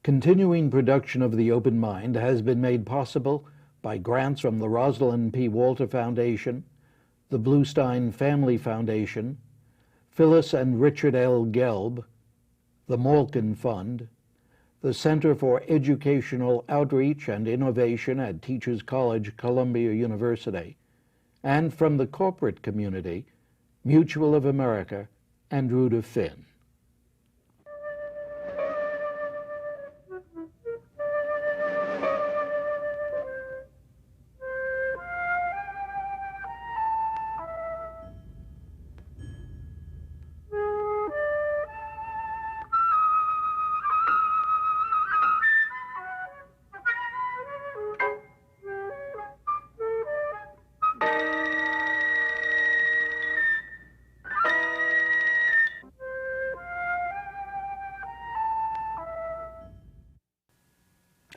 Continuing production of The Open Mind has been made possible by grants from the Rosalind P. Foundation, the Bluestein Family Foundation, Phyllis and Richard L. Gelb, the Malkin Fund, the Center for Educational Outreach and Innovation at Teachers College, Columbia University, and from the corporate community, Mutual of America and Rudolph Finn.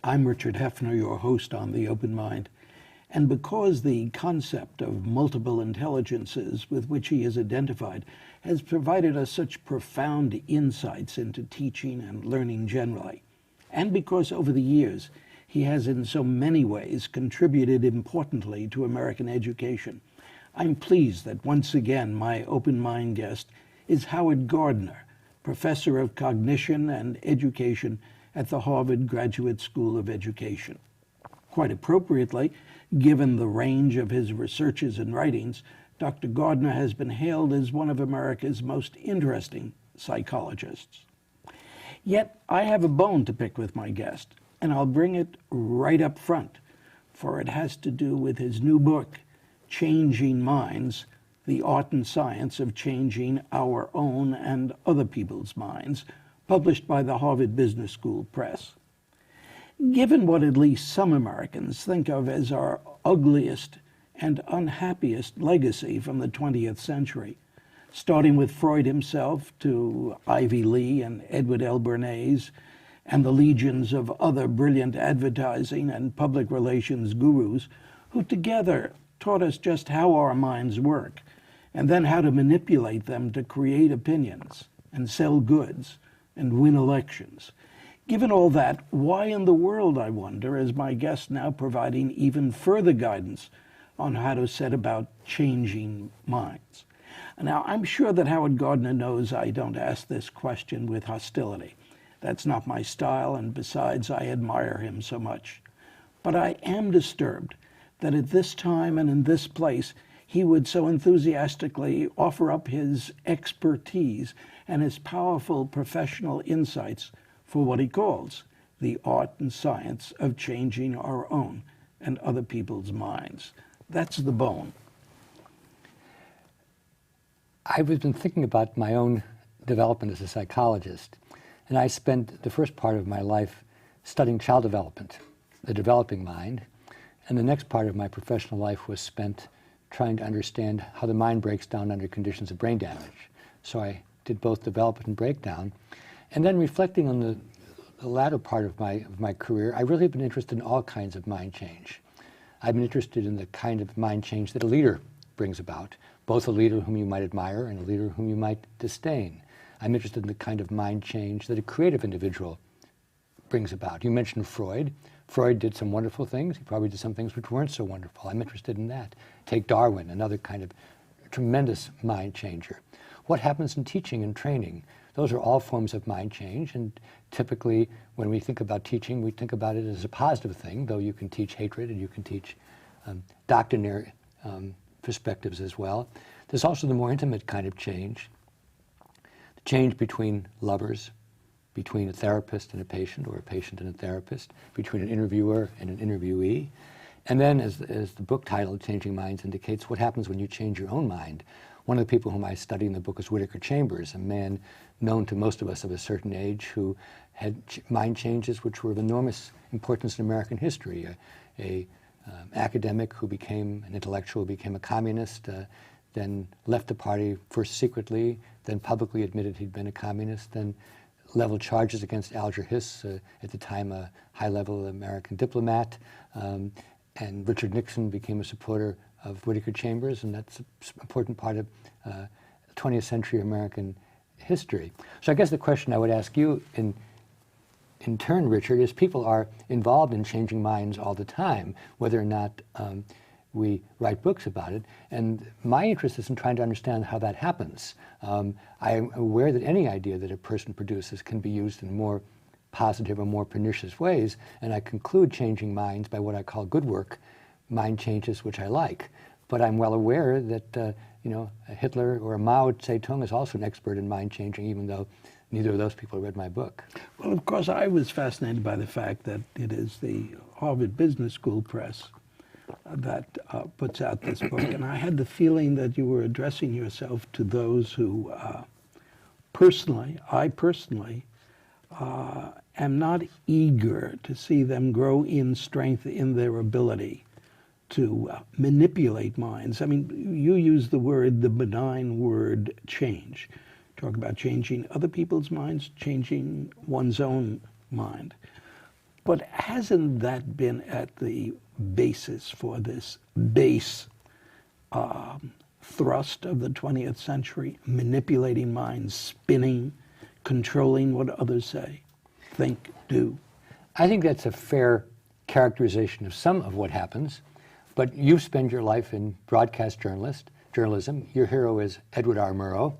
I'm Richard Heffner, your host on The Open Mind, and because the concept of multiple intelligences with which he is identified has provided us such profound insights into teaching and learning generally, and because over the years he has in so many ways contributed importantly to American education, I'm pleased that once again my Open Mind guest is Howard Gardner, Professor of Cognition and Education at the Harvard Graduate School of Education. Quite appropriately, given the range of his researches and writings, Dr. Gardner has been hailed as one of America's most interesting psychologists. Yet I have a bone to pick with my guest, and I'll bring it right up front, for it has to do with his new book, Changing Minds, The Art and Science of Changing Our Own and Other People's Minds, published by the Harvard Business School Press. Given what at least some Americans think of as our ugliest and unhappiest legacy from the 20th century, starting with Freud himself to Ivy Lee and Edward L. Bernays, and the legions of other brilliant advertising and public relations gurus who together taught us just how our minds work, and then how to manipulate them to create opinions and sell goods and win elections. Given all that, why in the world, I wonder, is my guest now providing even further guidance on how to set about changing minds? Now, I'm sure that Howard Gardner knows I don't ask this question with hostility. That's not my style, and besides, I admire him so much. But I am disturbed that at this time and in this place, he would so enthusiastically offer up his expertise and his powerful professional insights for what he calls the art and science of changing our own and other people's minds. That's the bone. I've been thinking about my own development as a psychologist, and I spent the first part of my life studying child development, the developing mind, and the next part of my professional life was spent trying to understand how the mind breaks down under conditions of brain damage. So I did both development and breakdown. And then reflecting on the latter part of my career, I really have been interested in all kinds of mind change. I've been interested in the kind of mind change that a leader brings about, both a leader whom you might admire and a leader whom you might disdain. I'm interested in the kind of mind change that a creative individual brings about. You mentioned Freud. Freud did some wonderful things. He probably did some things which weren't so wonderful. I'm interested in that. Take Darwin, another kind of tremendous mind changer. What happens in teaching and training? Those are all forms of mind change, and typically when we think about teaching, we think about it as a positive thing, though you can teach hatred and you can teach doctrinary perspectives as well. There's also the more intimate kind of change, the change between lovers, between a therapist and a patient, or a patient and a therapist, between an interviewer and an interviewee. And then, as the book title, Changing Minds, indicates, what happens when you change your own mind. One of the people whom I study in the book is Whittaker Chambers, a man known to most of us of a certain age who had mind changes which were of enormous importance in American history. A academic who became an intellectual, became a communist, then left the party first secretly, then publicly admitted he'd been a communist, then leveled charges against Alger Hiss, at the time a high-level American diplomat, and Richard Nixon became a supporter of Whittaker Chambers, and that's an important part of 20th century American history. So I guess the question I would ask you in in turn, Richard, is people are involved in changing minds all the time, whether or not we write books about it. And my interest is in trying to understand how that happens. I am aware that any idea that a person produces can be used in more positive or more pernicious ways, and I conclude changing minds by what I call good work, mind changes which I like. But I'm well aware that a Hitler or a Mao Zedong is also an expert in mind changing, even though neither of those people read my book. Well, of course, I was fascinated by the fact that it is the Harvard Business School Press that puts out this book, and I had the feeling that you were addressing yourself to those who I personally, am not eager to see them grow in strength in their ability to manipulate minds. I mean, you use the benign word change. Talk about changing other people's minds, changing one's own mind. But hasn't that been at the basis for this base thrust of the 20th century, manipulating minds, spinning, controlling what others say, think, do? I think that's a fair characterization of some of what happens, but you spend your life in broadcast journalism. Your hero is Edward R. Murrow.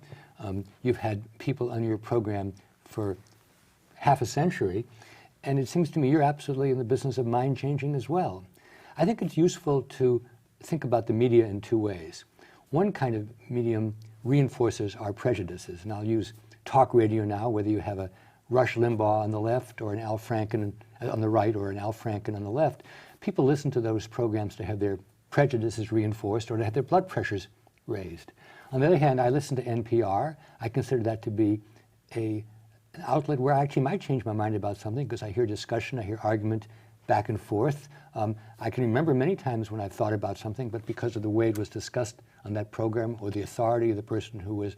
You've had people on your program for half a century, and it seems to me you're absolutely in the business of mind changing as well. I think it's useful to think about the media in two ways. One kind of medium reinforces our prejudices, and I'll use talk radio now, whether you have a Rush Limbaugh on the left or an Al Franken on the right or an Al Franken on the left. People listen to those programs to have their prejudices reinforced or to have their blood pressures raised. On the other hand, I listen to NPR. I consider that to be an outlet where I actually might change my mind about something because I hear discussion, I hear argument back and forth. I can remember many times when I've thought about something, but because of the way it was discussed on that program or the authority of the person who was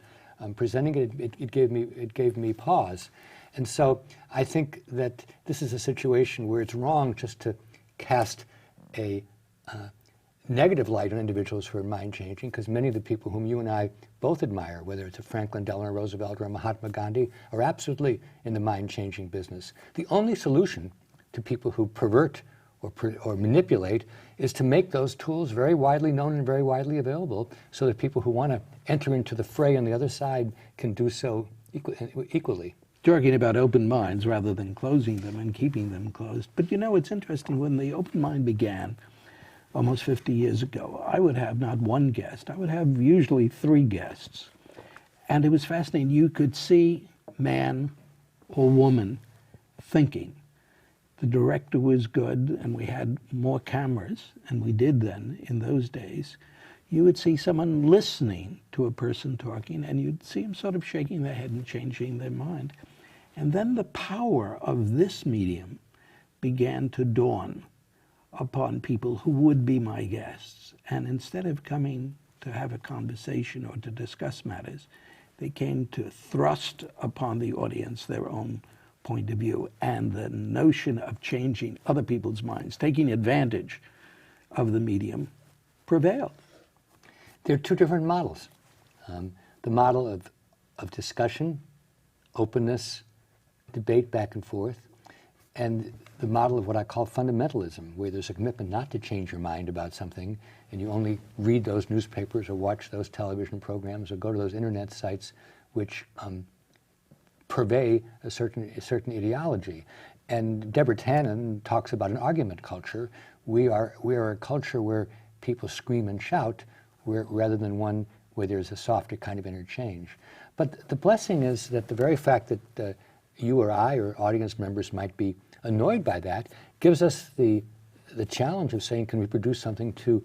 presenting it, it gave me pause. And so I think that this is a situation where it's wrong just to cast a negative light on individuals who are mind changing, because many of the people whom you and I both admire, whether it's a Franklin Delano Roosevelt or a Mahatma Gandhi, are absolutely in the mind changing business. The only solution to people who pervert or manipulate is to make those tools very widely known and very widely available so that people who want to enter into the fray on the other side can do so equally. Talking about open minds rather than closing them and keeping them closed. But you know, it's interesting, when the open mind began almost 50 years ago, I would have not one guest, I would have usually 3 guests. And it was fascinating. You could see man or woman thinking. The director was good, and we had more cameras, and we did then in those days. You would see someone listening to a person talking, and you'd see them sort of shaking their head and changing their mind. And then the power of this medium began to dawn upon people who would be my guests. And instead of coming to have a conversation or to discuss matters, they came to thrust upon the audience their own point of view. And the notion of changing other people's minds, taking advantage of the medium, prevailed. There are 2 different models. The model of discussion, openness, debate back and forth, and the model of what I call fundamentalism, where there's a commitment not to change your mind about something, and you only read those newspapers or watch those television programs or go to those internet sites which purvey a certain ideology. And Deborah Tannen talks about an argument culture. We are a culture where people scream and shout, rather than one where there's a softer kind of interchange. But the blessing is that the very fact that you or I or audience members might be annoyed by that gives us the challenge of saying, can we produce something to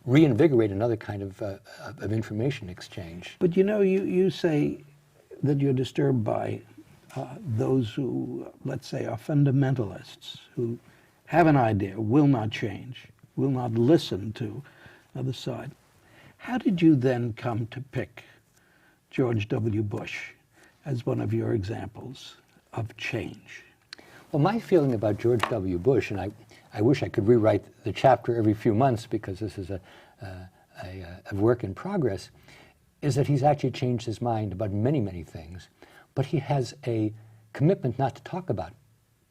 reinvigorate another kind of information exchange? But you know, you say that you're disturbed by those who, let's say, are fundamentalists, who have an idea, will not change, will not listen to the other side. How did you then come to pick George W. Bush as one of your examples of change? Well, my feeling about George W. Bush, and I wish I could rewrite the chapter every few months because this is a work in progress, is that he's actually changed his mind about many, many things, but he has a commitment not to talk about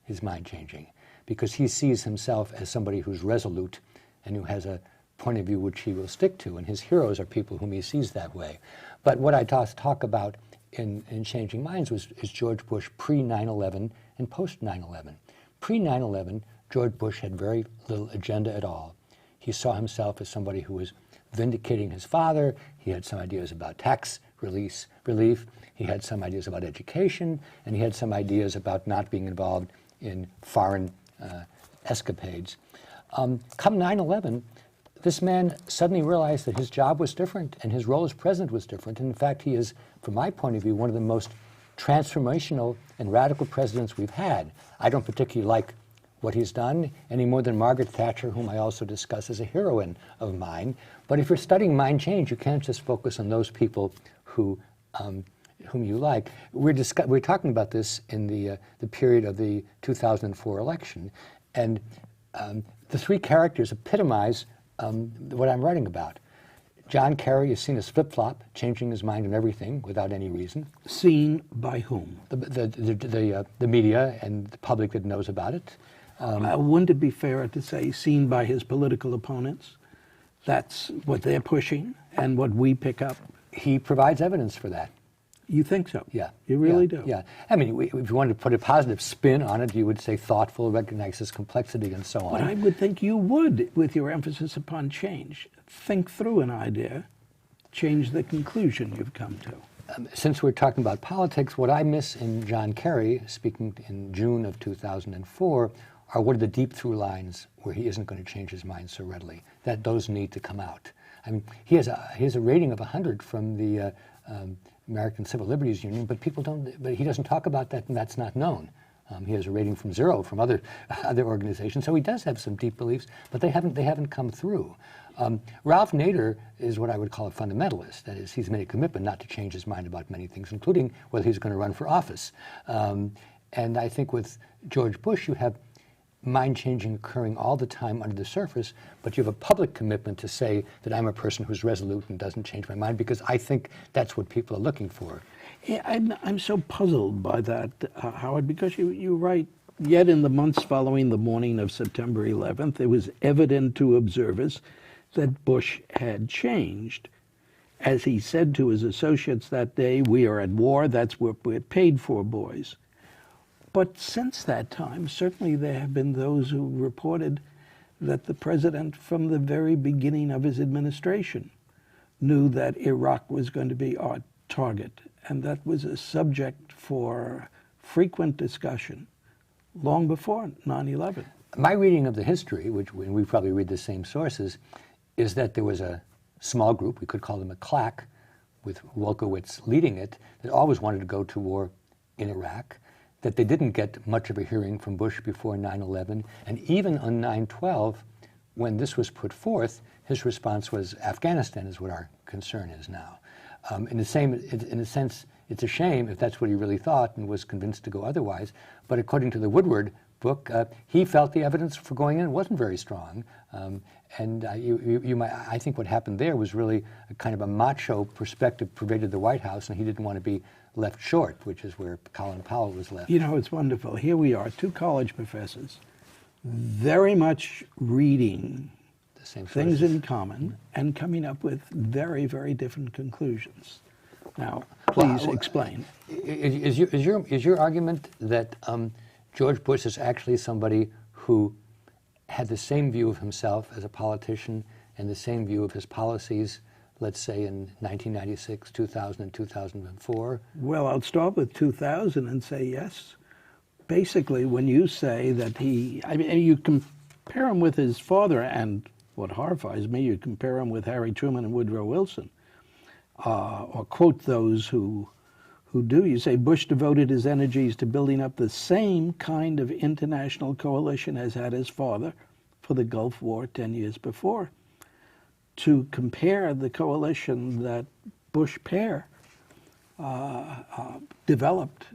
his mind changing, because he sees himself as somebody who's resolute and who has a point of view which he will stick to, and his heroes are people whom he sees that way. But what I talk about in Changing Minds is George Bush pre-9/11 and post-9/11. Pre-9/11, George Bush had very little agenda at all. He saw himself as somebody who was vindicating his father. He had some ideas about tax relief. He had some ideas about education, and he had some ideas about not being involved in foreign escapades. Come 9/11, this man suddenly realized that his job was different and his role as president was different. And in fact, he is, from my point of view, one of the most transformational and radical presidents we've had. I don't particularly like what he's done any more than Margaret Thatcher, whom I also discuss as a heroine of mine. But if you're studying mind change, you can't just focus on those people whom you like. We're talking about this in the period of the 2004 election, and the three characters epitomize what I'm writing about. John Kerry is seen as flip-flop, changing his mind on everything without any reason. Seen by whom? The media and the public that knows about it. Wouldn't it be fairer to say seen by his political opponents? That's what they're pushing and what we pick up. He provides evidence for that. You think so? Yeah. You really do? Yeah. I mean, if you wanted to put a positive spin on it, you would say thoughtful, recognizes complexity, and so on. But I would think you would, with your emphasis upon change. Think through an idea, change the conclusion you've come to. Since we're talking about politics, what I miss in John Kerry, speaking in June of 2004, are what are the deep through lines where he isn't going to change his mind so readily. That those need to come out. I mean, he has a rating of 100 from the American Civil Liberties Union, but people don't. But he doesn't talk about that, and that's not known. He has a rating from 0 from other organizations, so he does have some deep beliefs, but they haven't come through. Ralph Nader is what I would call a fundamentalist. That is, he's made a commitment not to change his mind about many things, including whether he's going to run for office. And I think with George Bush, you have mind changing occurring all the time under the surface, but you have a public commitment to say that I'm a person who's resolute and doesn't change my mind, because I think that's what people are looking for. Yeah, I'm so puzzled by that, Howard, because you write, yet in the months following the morning of September 11th, it was evident to observers that Bush had changed. As he said to his associates that day, "We are at war, that's what we're paid for, boys." But since that time, certainly there have been those who reported that the president, from the very beginning of his administration, knew that Iraq was going to be our target, and that was a subject for frequent discussion long before 9/11. My reading of the history, which we probably read the same sources, is that there was a small group, we could call them a claque, with Wolkowitz leading it, that always wanted to go to war in Iraq, that they didn't get much of a hearing from Bush before 9/11, and even on 9/12, when this was put forth, his response was, Afghanistan is what our concern is now. In a sense, it's a shame if that's what he really thought and was convinced to go otherwise, but according to the Woodward book, he felt the evidence for going in wasn't very strong. I think what happened there was really a kind of a macho perspective pervaded the White House, and he didn't want to be left short, which is where Colin Powell was left. You know, it's wonderful. Here we are, two college professors, very much reading The same things sources. in common and coming up with very, very different conclusions. Now, please explain. Is your argument that George Bush is actually somebody who had the same view of himself as a politician and the same view of his policies, let's say in 1996, 2000, and 2004? Well, I'll start with 2000 and say yes. Basically, when you say that you compare him with his father, and what horrifies me, you compare him with Harry Truman and Woodrow Wilson, or quote those who do. You say Bush devoted his energies to building up the same kind of international coalition as had his father for the Gulf War 10 years before. To compare the coalition that Bush père developed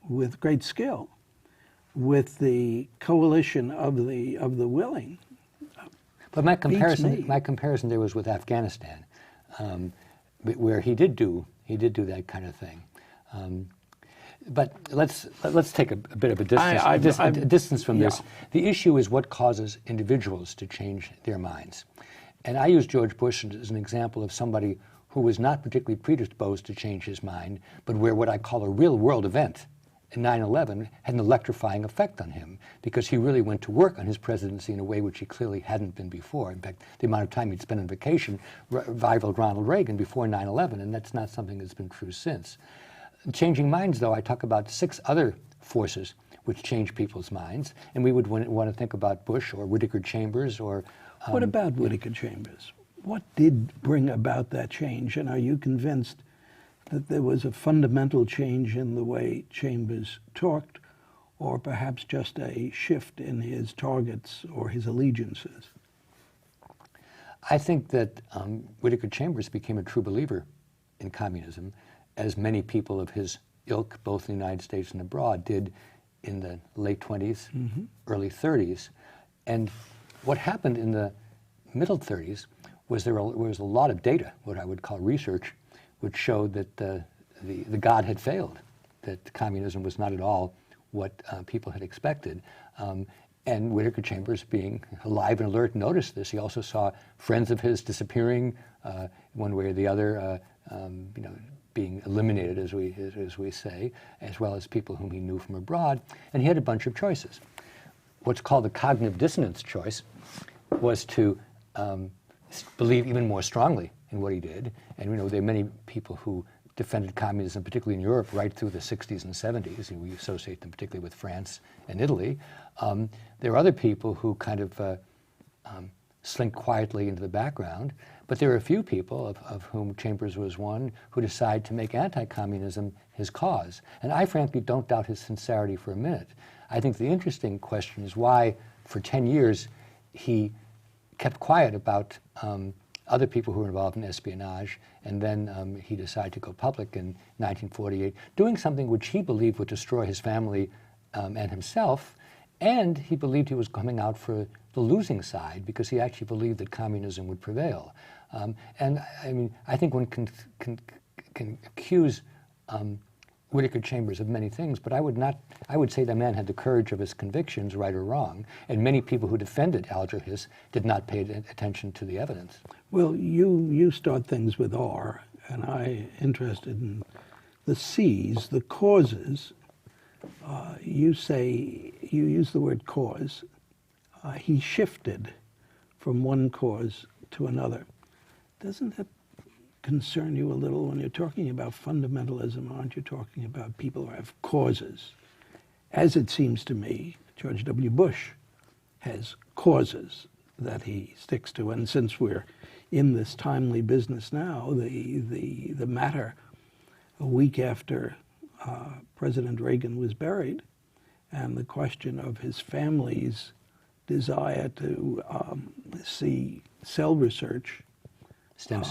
with great skill with the coalition of the willing. But my comparison there was with Afghanistan, where he did do that kind of thing. But let's take a bit of a distance from this. The issue is what causes individuals to change their minds. And I use George Bush as an example of somebody who was not particularly predisposed to change his mind, but where what I call a real-world event in 9/11 had an electrifying effect on him, because he really went to work on his presidency in a way which he clearly hadn't been before. In fact, the amount of time he'd spent on vacation rivaled Ronald Reagan before 9/11, and that's not something that's been true since. Changing minds, though, I talk about 6 other forces which change people's minds, and we would want to think about Bush or Whittaker Chambers or... What about Whittaker Chambers? What did bring about that change, and are you convinced that there was a fundamental change in the way Chambers talked, or perhaps just a shift in his targets or his allegiances? I think that Whittaker Chambers became a true believer in communism, as many people of his ilk, both in the United States and abroad, did in the late 20s, early 30s. And what happened in the middle 30s was there was a lot of data, what I would call research, which showed that the God had failed, that communism was not at all what people had expected. And Whittaker Chambers, being alive and alert, noticed this. He also saw friends of his disappearing one way or the other, being eliminated, as we say, as well as people whom he knew from abroad. And he had a bunch of choices. What's called the cognitive dissonance choice was to believe even more strongly in what he did. And there are many people who defended communism, particularly in Europe, right through the 60s and 70s. We associate them particularly with France and Italy. There are other people who kind of slink quietly into the background, but there are a few people, of whom Chambers was one, who decide to make anti-communism his cause. And I frankly don't doubt his sincerity for a minute. I think the interesting question is why, for 10 years, he kept quiet about other people who were involved in espionage, and then he decided to go public in 1948, doing something which he believed would destroy his family and himself, and he believed he was coming out for the losing side because he actually believed that communism would prevail. And I mean, I think one can accuse Whittaker Chambers of many things, but I would say the man had the courage of his convictions, right or wrong, and many people who defended Alger Hiss did not pay attention to the evidence. Well, you start things with R, and I'm interested in the C's, the causes. You use the word cause. He shifted from one cause to another. Doesn't that concern you a little when you're talking about fundamentalism? Aren't you talking about people who have causes? As it seems to me, George W. Bush has causes that he sticks to. And since we're in this timely business now, the matter a week after President Reagan was buried, and the question of his family's desire to see cell research, stem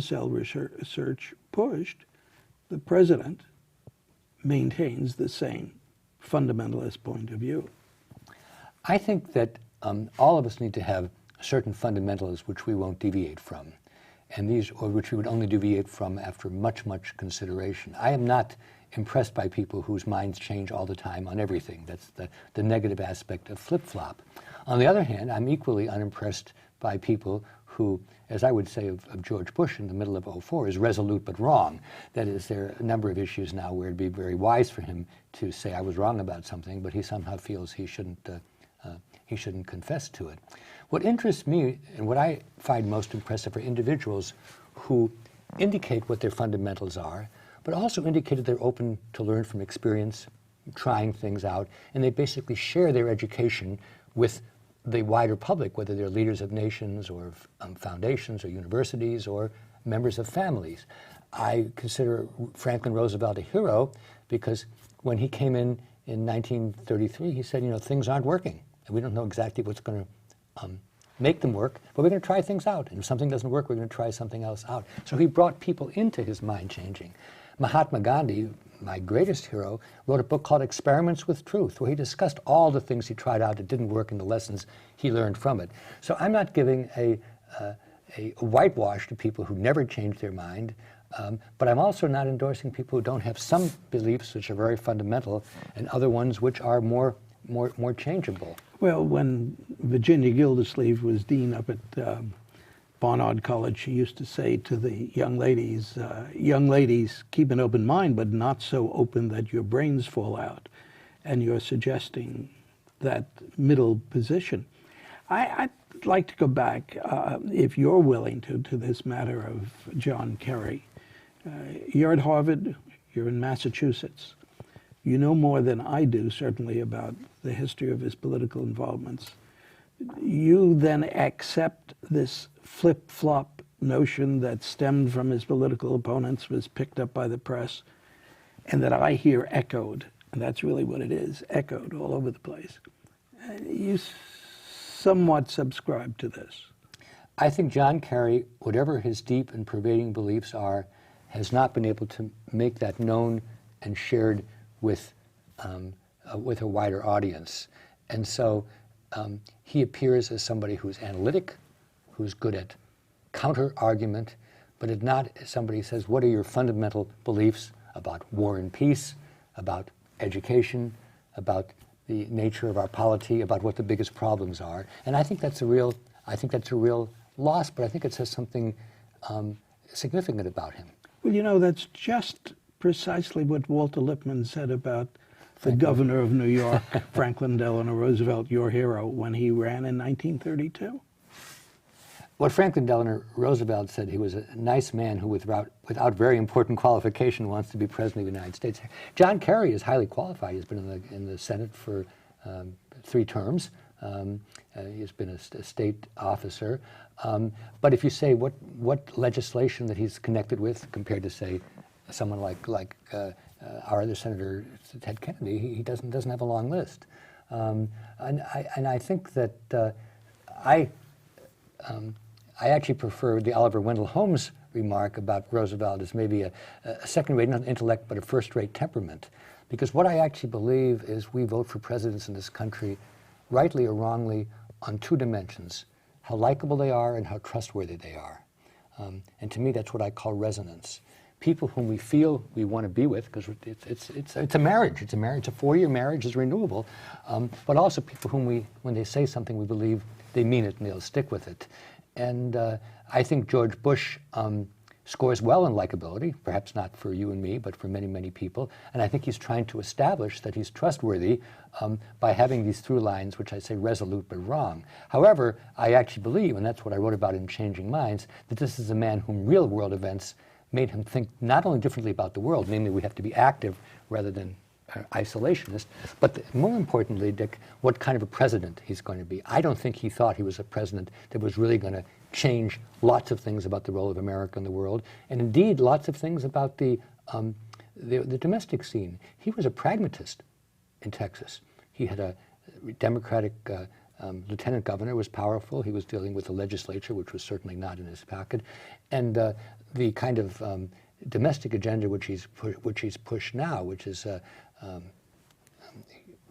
cell research pushed, the president maintains the same fundamentalist point of view. I think that all of us need to have certain fundamentals which we won't deviate from, and which we would only deviate from after much, much consideration. I am not impressed by people whose minds change all the time on everything. That's the negative aspect of flip-flop. On the other hand, I'm equally unimpressed by people who, as I would say of George Bush in the middle of '04, is resolute but wrong. That is, there are a number of issues now where it'd be very wise for him to say I was wrong about something, but he somehow feels he shouldn't confess to it. What interests me and what I find most impressive are individuals who indicate what their fundamentals are, but also indicated they're open to learn from experience, trying things out, and they basically share their education with the wider public, whether they're leaders of nations or foundations or universities or members of families. I consider Franklin Roosevelt a hero because when he came in 1933, he said, things aren't working, and we don't know exactly what's going to make them work, but we're going to try things out. And if something doesn't work, we're going to try something else out. So he brought people into his mind changing. Mahatma Gandhi, my greatest hero, wrote a book called Experiments with Truth, where he discussed all the things he tried out that didn't work and the lessons he learned from it. So I'm not giving a whitewash to people who never changed their mind. But I'm also not endorsing people who don't have some beliefs which are very fundamental and other ones which are more changeable. Well, when Virginia Gildersleeve was dean up at Barnard College, she used to say to the young ladies, keep an open mind, but not so open that your brains fall out. And you're suggesting that middle position. I'd like to go back, if you're willing to this matter of John Kerry. You're at Harvard, you're in Massachusetts. You know more than I do, certainly, about the history of his political involvements. You then accept this flip-flop notion that stemmed from his political opponents, was picked up by the press, and that I hear echoed, and that's really what it is, echoed all over the place. You somewhat subscribe to this. I think John Kerry, whatever his deep and pervading beliefs are, has not been able to make that known and shared with a wider audience. And so he appears as somebody who's analytic, who's good at counter-argument, but not as somebody who says, what are your fundamental beliefs about war and peace, about education, about the nature of our polity, about what the biggest problems are. And I think that's a real loss, but I think it says something significant about him. Well, you know, that's just precisely what Walter Lippmann said about the governor of New York, Franklin Delano Roosevelt, your hero, when he ran in 1932. What Franklin Delano Roosevelt said, he was a nice man who, without very important qualification, wants to be president of the United States. John Kerry is highly qualified. He's been in the Senate for 3 terms. He's been a state officer. But if you say what legislation that he's connected with compared to, say, someone like our other Senator Ted Kennedy, he doesn't have a long list. And I think that I actually prefer the Oliver Wendell Holmes remark about Roosevelt as maybe a second-rate, not intellect, but a first-rate temperament. Because what I actually believe is we vote for presidents in this country, rightly or wrongly, on 2 dimensions: how likable they are and how trustworthy they are. And to me, that's what I call resonance. People whom we feel we want to be with, because it's a marriage. It's a 4-year marriage is renewable. But also people whom when they say something, we believe they mean it and they'll stick with it. And I think George Bush scores well in likability, perhaps not for you and me, but for many, many people. And I think he's trying to establish that he's trustworthy by having these through lines, which I say resolute but wrong. However, I actually believe, and that's what I wrote about in Changing Minds, that this is a man whom real world events made him think not only differently about the world, namely we have to be active rather than isolationist, but more importantly, Dick, what kind of a president he's going to be. I don't think he thought he was a president that was really going to change lots of things about the role of America in the world, and indeed lots of things about the domestic scene. He was a pragmatist in Texas. He had a Democratic lieutenant governor, was powerful. He was dealing with the legislature, which was certainly not in his pocket, and the kind of domestic agenda which he's pushed now, which is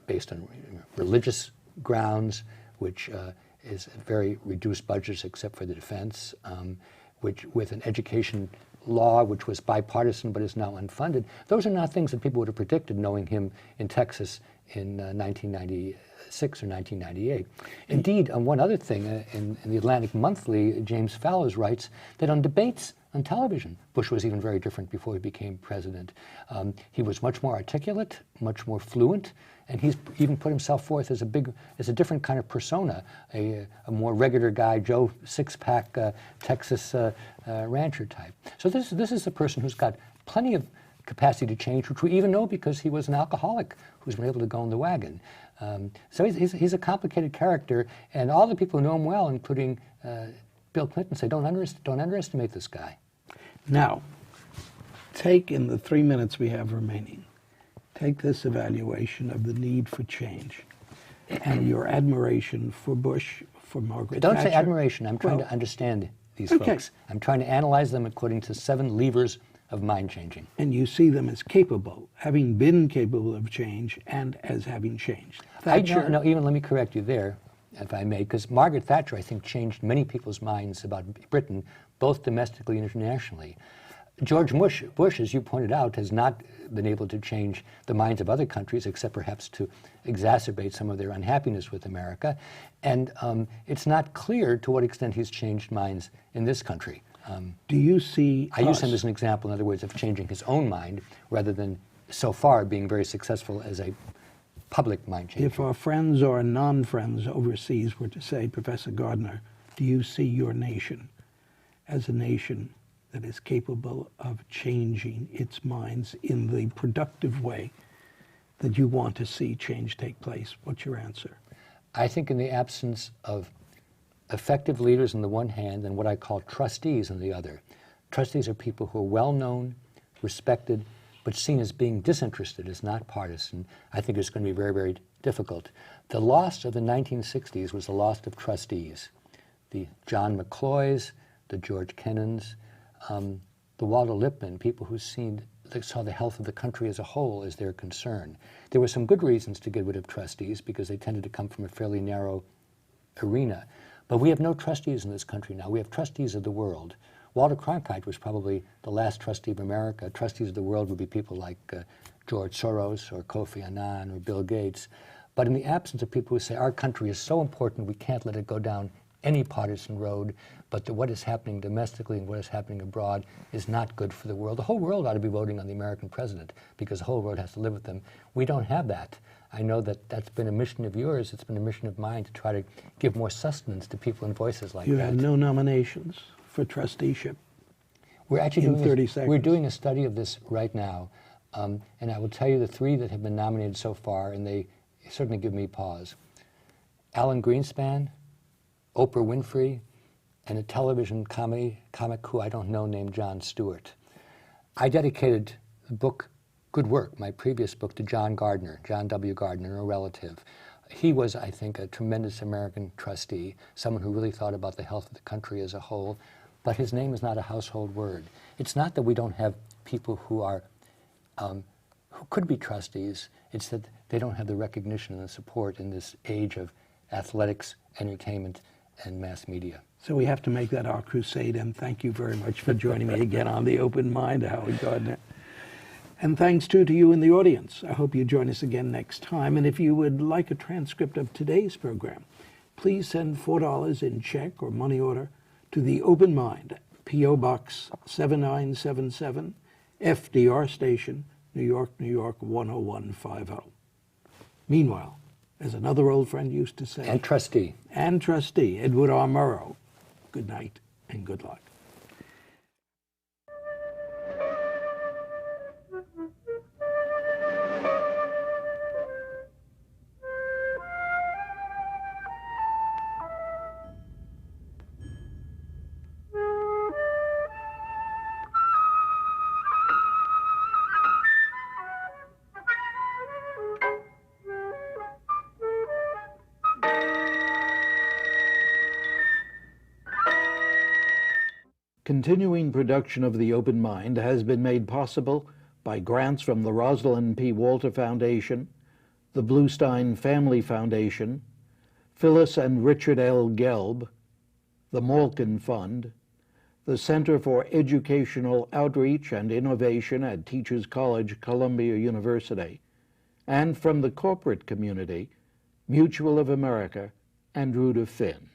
based on religious grounds, which is very reduced budgets except for the defense, which with an education law which was bipartisan but is now unfunded. Those are not things that people would have predicted knowing him in Texas in 1996 or 1998. Indeed, on one other thing, in the Atlantic Monthly, James Fallows writes that on debates on television, Bush was even very different before he became president. He was much more articulate, much more fluent, and he's even put himself forth as a different kind of persona, a more regular guy, Joe six-pack Texas rancher type. So this is a person who's got plenty of capacity to change, which we even know because he was an alcoholic who's been able to go in the wagon. So he's a complicated character, and all the people who know him well, including Bill Clinton, say don't underestimate this guy. Now, take in the 3 minutes we have remaining, take this evaluation of the need for change and your admiration for Bush, for Margaret Thatcher. Don't say admiration. I'm trying to understand these folks. I'm trying to analyze them according to 7 levers of mind changing. And you see them as capable, having been capable of change and as having changed. Thatcher, No, even let me correct you there, if I may, because Margaret Thatcher, I think, changed many people's minds about Britain, both domestically and internationally. George Bush, as you pointed out, has not been able to change the minds of other countries, except perhaps to exacerbate some of their unhappiness with America. And it's not clear to what extent he's changed minds in this country. Do you see I use him as an example, in other words, of changing his own mind, rather than so far being very successful as a public mind changer. If our friends or non-friends overseas were to say, Professor Gardner, do you see your nation as a nation that is capable of changing its minds in the productive way that you want to see change take place? What's your answer? I think in the absence of effective leaders on the one hand and what I call trustees on the other. Trustees are people who are well-known, respected, but seen as being disinterested, as not partisan. I think it's going to be very, very difficult. The loss of the 1960s was the loss of trustees. The John McCloys, the George Kennans, the Walter Lippmann, people who saw the health of the country as a whole as their concern. There were some good reasons to get rid of trustees because they tended to come from a fairly narrow arena. But we have no trustees in this country now. We have trustees of the world. Walter Cronkite was probably the last trustee of America. Trustees of the world would be people like George Soros or Kofi Annan or Bill Gates. But in the absence of people who say our country is so important we can't let it go down any partisan road, but that what is happening domestically and what is happening abroad is not good for the world. The whole world ought to be voting on the American president because the whole world has to live with them. We don't have that. I know that that's been a mission of yours. It's been a mission of mine to try to give more sustenance to people and voices like that. You have no nominations for trusteeship. We're actually in 30 seconds. We're doing a study of this right now, and I will tell you the three that have been nominated so far, and they certainly give me pause. Alan Greenspan, Oprah Winfrey, and a television comic who I don't know named Jon Stewart. I dedicated the book Good Work, my previous book, to John Gardner, John W. Gardner, a relative. He was, I think, a tremendous American trustee, someone who really thought about the health of the country as a whole, but his name is not a household word. It's not that we don't have people who are, who could be trustees, it's that they don't have the recognition and the support in this age of athletics, entertainment, and mass media. So we have to make that our crusade, and thank you very much for joining me again on The Open Mind, Howard Gardner. And thanks too to you in the audience. I hope you join us again next time. And if you would like a transcript of today's program, please send $4 in check or money order to The Open Mind, P.O. Box 7977, FDR Station, New York, New York 10150. Meanwhile, as another old friend used to say, And trustee, Edward R. Murrow, good night and good luck. Continuing production of The Open Mind has been made possible by grants from the Rosalind P. Foundation, the Bluestein Family Foundation, Phyllis and Richard L. Gelb, the Malkin Fund, the Center for Educational Outreach and Innovation at Teachers College, Columbia University, and from the corporate community, Mutual of America and Rudolph Finn.